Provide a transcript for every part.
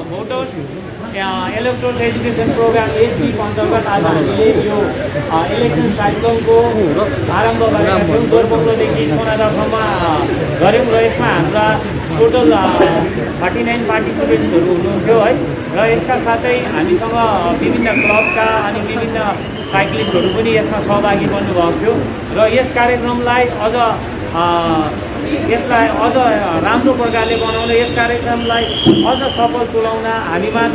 Voters electoral education programme एसपीको अन्तर्गत आज हामीले यो इलेक्सन साइक्लोनको आरम्भ गरेका थियौँ। जोरबङ्गलोदेखि सोनादासम्म गऱ्यौँ र यसमा हाम्रा टोटल 39 पार्टिसिपेन्ट्सहरू हुनुहुन्थ्यो है। र यसका साथै हामीसँग विभिन्न क्लबका अनि विभिन्न साइक्लिस्टहरू पनि यसमा सहभागी बन्नुभएको थियो। र यस कार्यक्रमलाई यसलाई अझ राम्रो प्रकारले बनाउन, यस कार्यक्रमलाई अझ सफल तुल्याउन हामीमाझ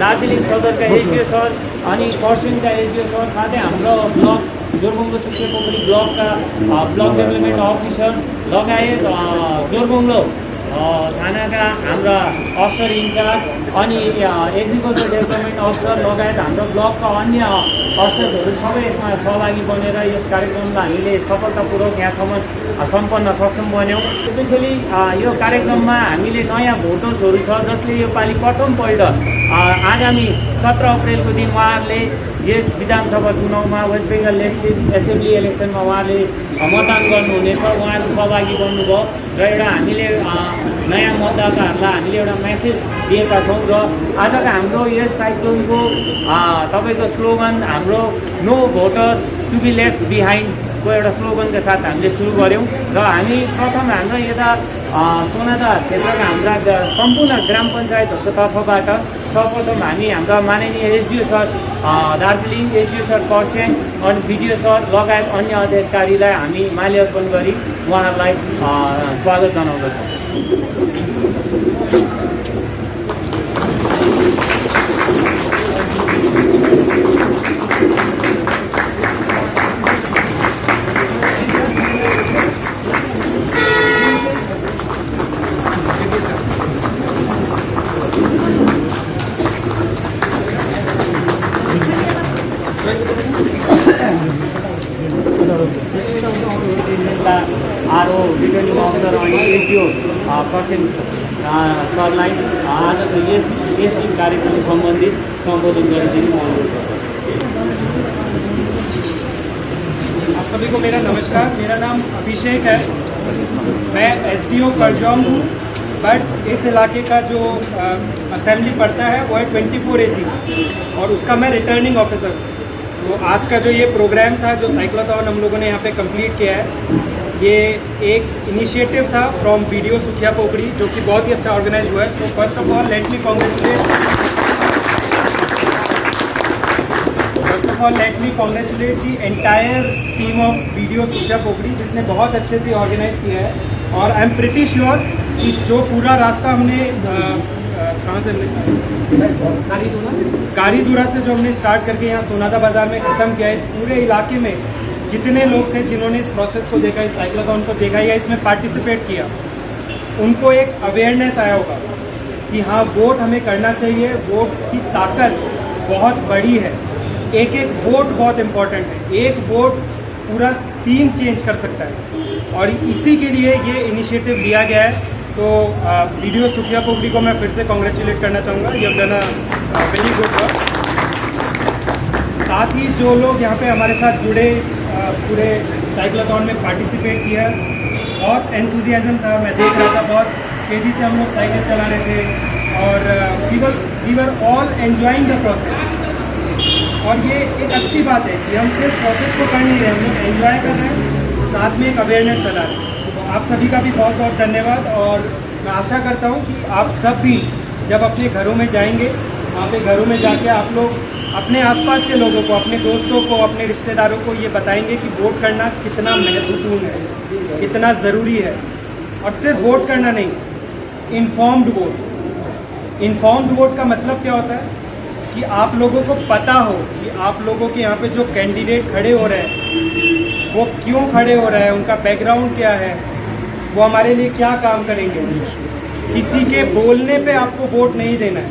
दार्जिलिङ सदरका एसडिओ सर अनि खरसाङका एसडिओ सर साथै हाम्रो block Jorebunglow सुक्खेपोखरी ब्लकका block development officer लगायत जोरबङ्गलो थानाका हाम्रा अफसर इन्चार्ज अनि एग्रिकल्चर डेभलपमेन्ट अफसर लगायत हाम्रो ब्लकका अन्य अफसर्सहरू सबै यसमा सहभागी बनेर यस कार्यक्रमलाई हामीले सफलतापूर्वक यहाँसम्म सम्पन्न सक्षम बन्यौँ। स्पेसली यो कार्यक्रममा हामीले नयाँ भोटर्सहरू छ जसले यो पालि प्रथमपल्ट आगामी 17 अप्रेलको दिन उहाँहरूले यस विधानसभा चुनावमा वेस्ट बेङ्गल लेजिस्लेटिभ एसेम्ब्ली इलेक्सनमा उहाँले मतदान गर्नुहुनेछ। उहाँहरू सहभागी बन्नुभयो र एउटा हामीले नयाँ मतदाताहरूलाई हामीले एउटा मेसेज दिएका छौँ। र आजको हाम्रो यस साइक्लोनको तपाईँको स्लोगन हाम्रो no voter to be left बिहाइन्डको एउटा स्लोगनका साथ हामीले सुरु गऱ्यौँ। र हामी प्रथम हाम्रो यता सोनादा क्षेत्रका हाम्रा सम्पूर्ण ग्राम पञ्चायतहरूको तर्फबाट सर्वप्रथम हामी हाम्रा माननीय SDO sir Darjeeling, SDO sir Kurseong अनि बिडिओ सर लगायत अन्य अधिकारीलाई हामी माल्यार्पण गरी उहाँहरूलाई स्वागत जनाउँदछौँ। आरओ रिटर्निङ अफिसर अनि एसडिओ खरसाङ सरलाई आजको यस कार्यक्रम सम्बन्धित सम्बोधन गरिदिनु म अनुरोध गर्छु। आप सभी को मेरा नमस्कार। मेरा नाम अभिषेक है। मैं एसडीओ करजौंग हूँ, बट इस इलाके का जो असेंबली पड़ता है वो है 24 AC और उसका मैं रिटर्निंग ऑफिसर हूँ। तो आज का जो ये प्रोग्राम था, जो साइक्लोथॉन हम लोगों ने यहाँ पे कंप्लीट किया है, ये एक इनिशिएटिव था फ्रॉम वीडियो सुखियापोखरी जो कि बहुत ही अच्छा ऑर्गेनाइज हुआ है। So first of all let me congratulate the entire team of VDO Sukhiyapokhari जिसने बहुत अच्छे से ऑर्गेनाइज किया है। और आई एम प्रिटी श्योर कि जो पूरा रास्ता हमने कहाँ से कारीदुरा से जो हमने स्टार्ट करके यहाँ सोनादा बाजार में ख़त्म किया है, इस पूरे इलाके में जितने लोग थे जिन्होंने इस प्रोसेस को देखा, इस साइक्लोथॉन को देखा या इसमें पार्टिसिपेट किया, उनको एक अवेयरनेस आया होगा कि हाँ वोट हमें करना चाहिए। वोट की ताकत बहुत बड़ी है। एक एक वोट बहुत इम्पोर्टेंट है। एक वोट पूरा सीन चेंज कर सकता है और इसी के लिए ये इनिशिएटिव लिया गया है। तो वीडियो सुखियापोखरी को मैं फिर से कॉन्ग्रेचुलेट करना चाहूँगा। ये डन वेरी गुड वर्क। साथ ही जो लोग यहाँ पे हमारे साथ जुड़े, इस पूरे साइक्लोथॉन में पार्टिसिपेट किया, बहुत एंथुजियाज्म था। मैं देख रहा था बहुत तेज़ी से हम लोग साइकिल चला रहे थे और we were all enjoying the process. और ये एक अच्छी बात है कि हम सिर्फ प्रोसेस को कर नहीं रहे, हम लोग एंजॉय कर रहे हैं, साथ में एक अवेयरनेस फैला रहे हैं। तो आप सभी का भी बहुत बहुत धन्यवाद। और मैं आशा करता हूँ कि आप सब भी जब अपने घरों में जाएंगे, वहाँ पे घरों में जाके आप लोग अपने आसपास के लोगों को, अपने दोस्तों को, अपने रिश्तेदारों को ये बताएंगे कि वोट करना कितना महत्वपूर्ण है, कितना ज़रूरी है। और सिर्फ वोट करना नहीं, इन्फॉर्म्ड वोट। इन्फॉर्म्ड वोट का मतलब क्या होता है कि आप लोगों को पता हो कि आप लोगों के यहाँ पे जो कैंडिडेट खड़े हो रहे हैं वो क्यों खड़े हो रहे हैं, उनका बैकग्राउंड क्या है, वो हमारे लिए क्या काम करेंगे। किसी के बोलने पे आपको वोट नहीं देना है,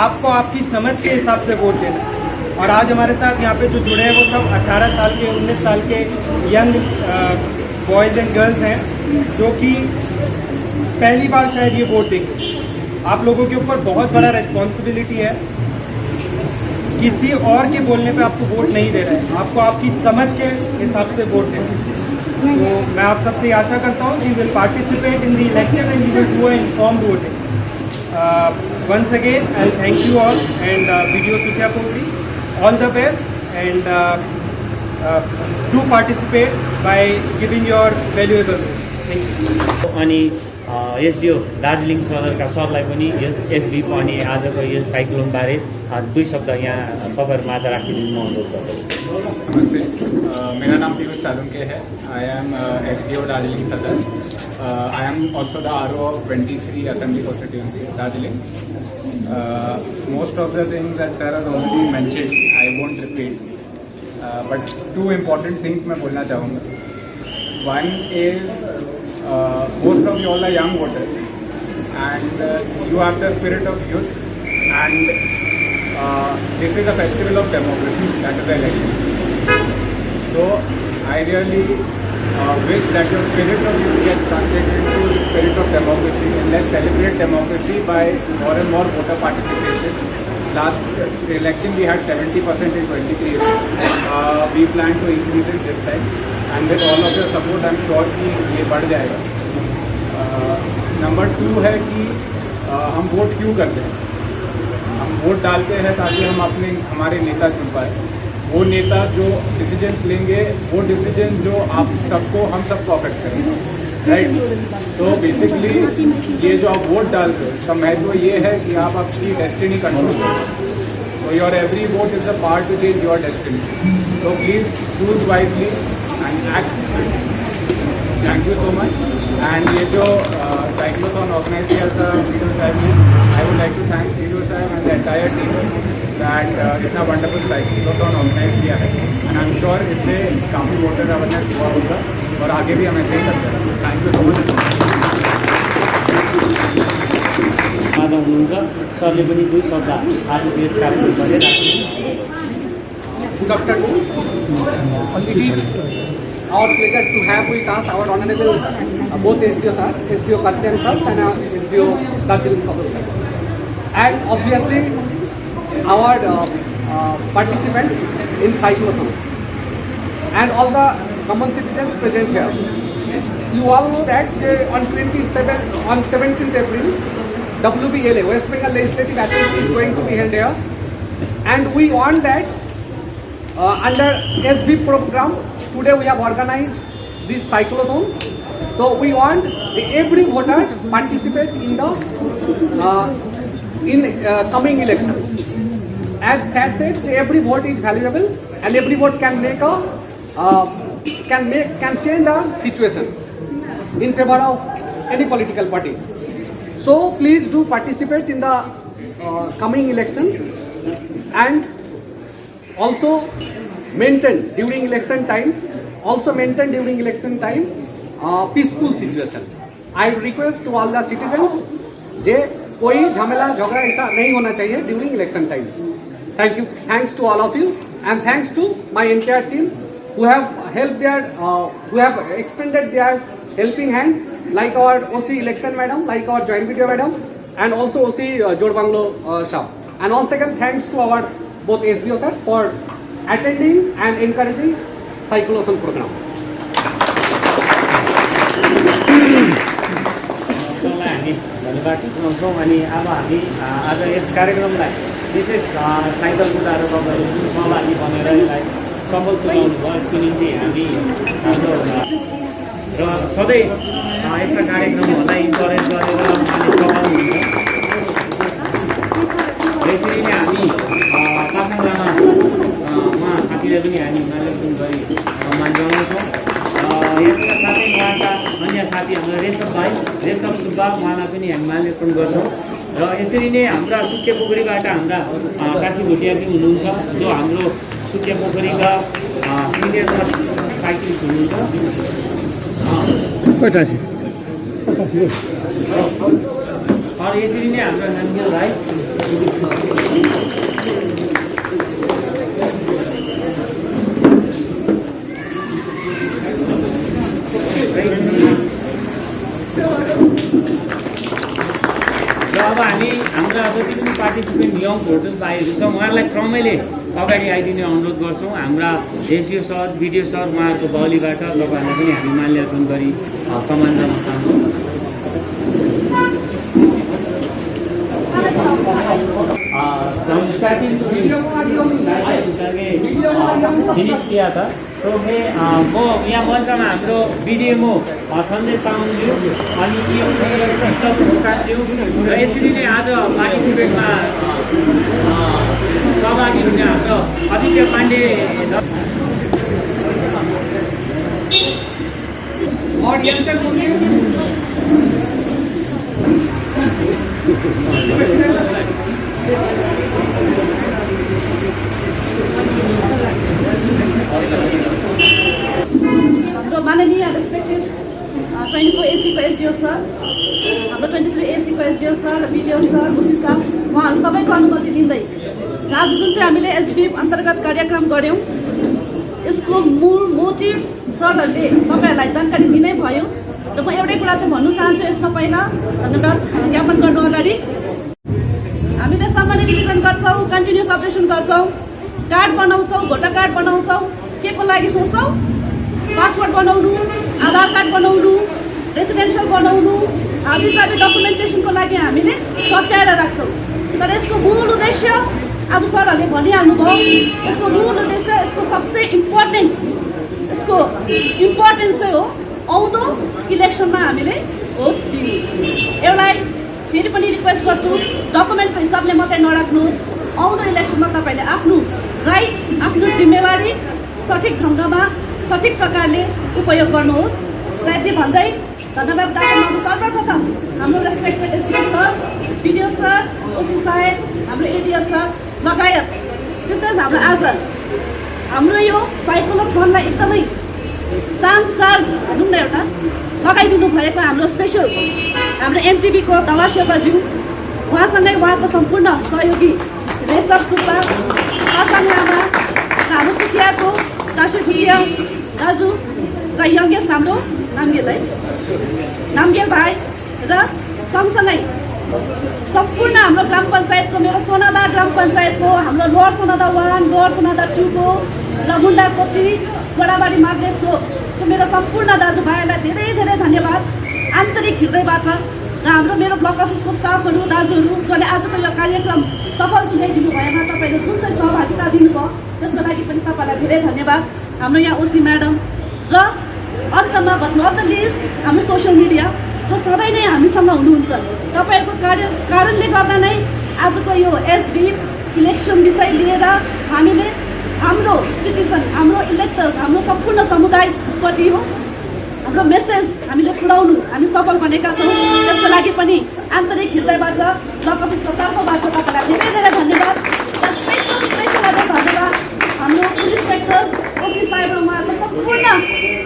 आपको आपकी समझ के हिसाब से वोट देना है। और आज हमारे साथ यहाँ पे जो जुड़े हैं वो सब 18 साल के, 19 साल के यंग बॉयज़ एंड गर्ल्स हैं जो कि पहली बार शायद ये वोट देंगे। आप लोगों के ऊपर बहुत बड़ा रिस्पॉन्सिबिलिटी है किसी और के बोलने पे आपको वोट नहीं दे रहे हैं, आपको आपकी समझ के हिसाब से वोट देना है। तो मैं आप सबसे आशा करता हूँ कि will participate in the election and you will do informed voting. Once again, I'll thank you all and Video Sukhya Pokri. All the best and do participate by giving your valuable vote. Thank you. अनि SDO Darjeeling सदरका सरलाई पनि यस एसबीको अनि आजको यस साइक्लोनबारे दुई शब्द यहाँ तपाईँहरू माझ राखिदिनु म अनुरोध गर्दछु। नमस्ते, मेरा नाम पीयूष सालुंके है। I am SDO Darjeeling Sadar. I am also the RO of 23 assembly constituency Darjeeling. Most of the things that sir has already mentioned, I won't repeat, but two important things मैं बोलना चाहूँगा। One is most of you all are young voters and you have the spirit of youth, and this is a festival of democracy, that is the election. So I really wish that your spirit of youth gets translated into the spirit of democracy, and let's celebrate democracy by more and more voter participation. Last election we had 70% in 23. We plan to increase it this time, and with all of your support I'm sure कि ये बढ़ जाएगा। Number 2 है कि हम vote क्यों करते हैं। हम वोट डालते हैं ताकि हम हमारे नेता चुन पाए, वो नेता जो डिसीजंस लेंगे, वो डिसीजन जो हम सबको अफेक्ट करेंगे, राइट। तो बेसिकली ये जो आप वोट डाल रहे हो, इसका महत्व ये है कि आप अपनी डेस्टिनी कंट्रोल करो। तो your every vote is a part to change your destiny. तो please choose wisely and act. Thank you so much. And ये जो साइक्लोथॉन ऑर्गेनाइज किया था वीडियो साहब ने, I would like to thank VDO साहब and the entire team that इतना wonderful cyclothon organise किया है, एंड आई एम श्योर इससे काफ़ी वोटर अवेयरनेस हुआ होगा और आगे भी हम ऐसे ही करते रहेंगे। Thank you so much. माझ हुनुहुन्छ सरले पनि दुई शब्द आज यस कार्यक्रमबारे राख्नु। Good afternoon. It is our pleasure to have with us our honorable both SDO sirs, SDO Karsian sirs and SDO Darjeeling Sadar sir, and obviously our participants in cyclothon and all the common citizens present here. You all know that on 17th April, WBLA, West Bengal Legislative Assembly, is going to be held here, and we want that under SB program, today we have organized this cyclothon. So we want every voter participate in the coming election. As Sir said, every vote is valuable, and every vote can make can change a situation in favor of any political party. So please do participate in the coming elections, and also maintain during election time peaceful situation. I request to all the citizens जे कोई झमेला झगड़ा ऐसा नहीं होना चाहिए during election time. Thank you. Thanks to all of you, and thanks to my entire team who have helped who have extended their helping hand, like our OC election madam, like our joint video madam, and also OC Jorbanglo Shah. And once again, thanks to our both SDO sirs for attending and encouraging cyclothon program. सरलाई हामी धन्यवाद दिन्छौँ। अनि अब हामी आज यस कार्यक्रमलाई विशेष साइकल कुदाएर तपाईँहरू जुन सहभागी बनेर यसलाई सफल तुल्याउनु भयो, यसको निम्ति हामी हाम्रो र सधैँ यस्ता कार्यक्रमहरूलाई इन्करेज गरेर उहाँले सफल हुन्छ। यसरी नै हामी पासाङ लामा उहाँ साथीलाई पनि हामी मार्गदर्शन गरी सम्मान जनाउँछौँ। यसका साथै उहाँका अन्य साथी हाम्रो रेशम सुब्बा, उहाँलाई पनि हामी मार्गदर्शन गर्छौँ। र यसरी नै हाम्रा सुके पोखरीबाट हाम्रा काशी भुटिया पनि हुनुहुन्छ, जो हाम्रो सुके पोखरीका सिनियर साइक्लिस्ट हुनुहुन्छ। यसरी नै हाम्रो नान्गेल भाइ, र अब हामी हाम्रा जति पनि पार्टिसिपेन्ट यङ भोटर्स भाइहरू छ उहाँहरूलाई क्रमैले अगाडि आइदिने अनुरोध गर्छौँ। हाम्रा एसडिओ सर बिडिओ सर उहाँहरूको बहलीबाट तपाईँहरूलाई पनि हामी माल्यार्पण गरी सम्मान गर्न चाहन्छौँ। स्टार्टिंग फिनिश किया था तो मैं वो यहाँ मञ्चमा हाम्रो बिडिएमओ सन्देश तामाङज्यू अनि र यसरी नै आज पार्टिसिपेटमा सहभागी हुने हाम्रो आदित्य पाण्डे हाम्रो माननीय रेस्पेक्टेड 24 AC को एसडिओ सर, हाम्रो 23 AC को एसडिओ सर, बिडिओ सर, ओसी सर, उहाँहरू सबैको अनुमति लिँदै आज जुन चाहिँ हामीले एसडिएफ अन्तर्गत कार्यक्रम गऱ्यौँ यसको मूल मोटिभ सरहरूले तपाईँहरूलाई जानकारी दिनै भयो र म एउटै कुरा चाहिँ भन्नु चाहन्छु। यसमा पहिला धन्यवाद ज्ञापन गर्नु अगाडि हामीले सामान्य रिभिजन गर्छौँ, कन्टिन्युस अपरेसन गर्छौँ, कार्ड बनाउँछौँ, भोटर कार्ड बनाउँछौँ, के को लागि सोच्छौँ? पासपोर्ट बनाउनु, आधार कार्ड बनाउनु, रेसिडेन्सियल बनाउनु, हाबीजाबी डकुमेन्टेसनको लागि हामीले सच्याएर राख्छौँ। तर यसको मूल उद्देश्य आज सरहरूले भनिहाल्नुभयो, यसको मूल उद्देश्य यसको सबसे इम्पोर्टेन्ट यसको इम्पोर्टेन्स चाहिँ हो आउँदो इलेक्सनमा हामीले भोट दिनु। एउटालाई फेरि पनि रिक्वेस्ट गर्छु, डकुमेन्टको हिसाबले मात्रै नराख्नुहोस्। आउँदो इलेक्सनमा तपाईँले आफ्नो राइट, आफ्नो जिम्मेवारी सठिक ढङ्गमा सठिक प्रकारले उपयोग गर्नुहोस्। र यति भन्दै धन्यवाद ज्ञापन गर्नु सर्वप्रथम हाम्रो respected SDO sir, BDO sir, ओसी साहेब, हाम्रो एडिओ सर लगायत विशेष हाम्रो आज हाम्रो यो साइक्लोथोनलाई एकदमै चार भनौँ न एउटा लगाइदिनु भएको हाम्रो स्पेसल हाम्रो एमटिभीको दवा शेर्पाज्यू, उहाँसँगै उहाँको सम्पूर्ण सहयोगी रेशर सुब्बा, आसाङ लामा, हाम्रो सुखियाको काशी भुटिया दाजु र यङ्गेस्ट हाम्रो नामगेल भाइ र सँगसँगै सम्पूर्ण हाम्रो ग्राम पञ्चायतको मेरो सोनादा ग्राम पञ्चायतको हाम्रो लोवर सोनादा 1, लोवर सोनादा 2 को र मुन्डाकोटी गोडाबारी माग्रेट सोको मेरो सम्पूर्ण दाजुभाइहरूलाई धेरै धेरै धन्यवाद आन्तरिक हृदयबाट। र हाम्रो मेरो ब्लक अफिसको स्टाफहरू दाजुहरू जसले आजको यो कार्यक्रम सफल तुल्याइदिनु भएमा तपाईँले जुन चाहिँ सहभागिता दिनुभयो त्यसको लागि पनि तपाईँलाई धेरै धन्यवाद। हाम्रो यहाँ ओसी म्याडम र अन्तमा बट नट द लिस्ट हाम्रो सोसियल मिडिया जो सधैँ नै हामीसँग हुनुहुन्छ। तपाईँहरूको कारणले गर्दा नै आजको यो एसडिएफ इलेक्सन विषय लिएर हामीले हाम्रो सिटिजन, हाम्रो इलेक्टर्स, हाम्रो सम्पूर्ण समुदायप्रति हो हाम्रो मेसेज हामीले पुर्याउनु हामी सफल बनेका छौँ। त्यसको लागि पनि आन्तरिक हृदयबाट ब्लक अफिसको तर्फबाट तपाईँलाई धेरै धेरै धन्यवाद। स्पेसल धन्यवाद हाम्रो पुलिस सेक्टर, ओसी साहेब र उहाँहरूको सम्पूर्ण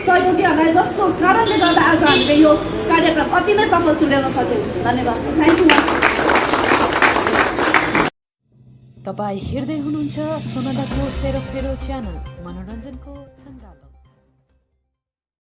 सहयोगीहरूलाई जसको कारणले गर्दा आज हामीले यो कार्यक्रम अति नै सफल तुल्याउन सक्यौँ। धन्यवाद, थ्याङ्क यू। तपाईँ हेर्दै हुनुहुन्छ सोनादाको सेरोफेरो च्यानल, मनोरञ्जनको सञ्जाल।